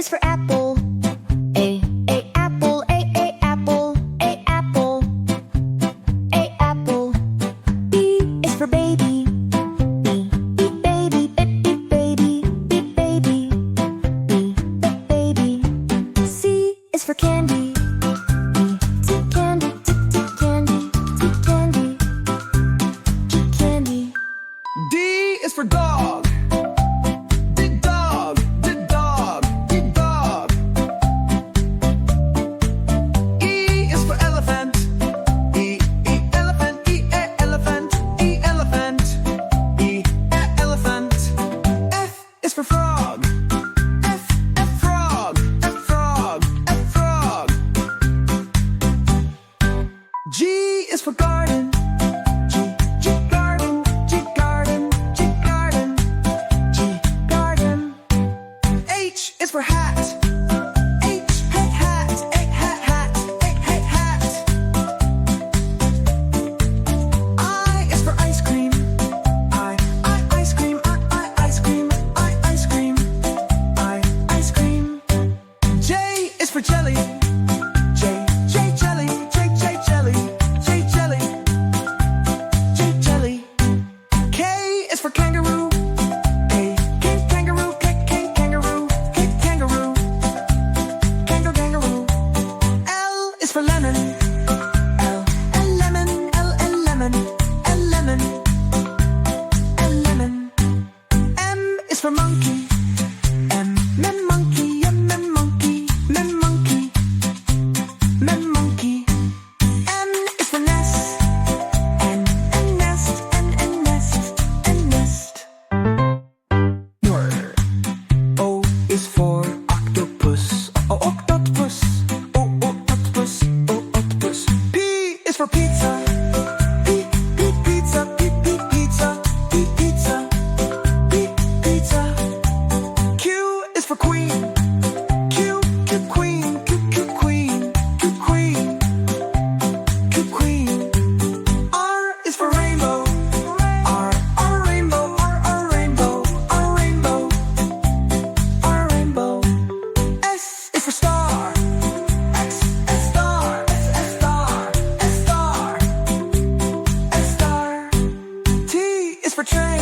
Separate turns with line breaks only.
is for apple. A apple, a apple, a apple, a apple. B is for baby. B baby, b baby, b baby, b baby. C is for candy. T candy, t candy, t candy, t candy.
D is for dog. For frog. F frog, F frog, F frog. G is for garden. G garden, G garden, G garden, G garden. H is for hat. H hat, hat. I is for ice cream. Ice cream, ice cream. J is for jelly. J jelly, J jelly, J jelly, J jelly. K is for kangaroo. K kangaroo, K kangaroo, K kangaroo, kangaroo. L is for lemon. L lemon, L lemon, L lemon, L lemon. M is for monkey. M monkey, M monkey, M monkey, M monkey. N is for nest. N nest, N nest, N nest. Word. O is for octopus. O octopus, O octopus, O octopus. P is for pizza. P pizza, P pizza, P pizza, P pizza. Q is for queen. Q queen, Q queen, Q queen, Q queen. R is for rainbow. R rainbow, R rainbow, R rainbow, R rainbow. S is for star. S star, S star, S star, S star. T is for train.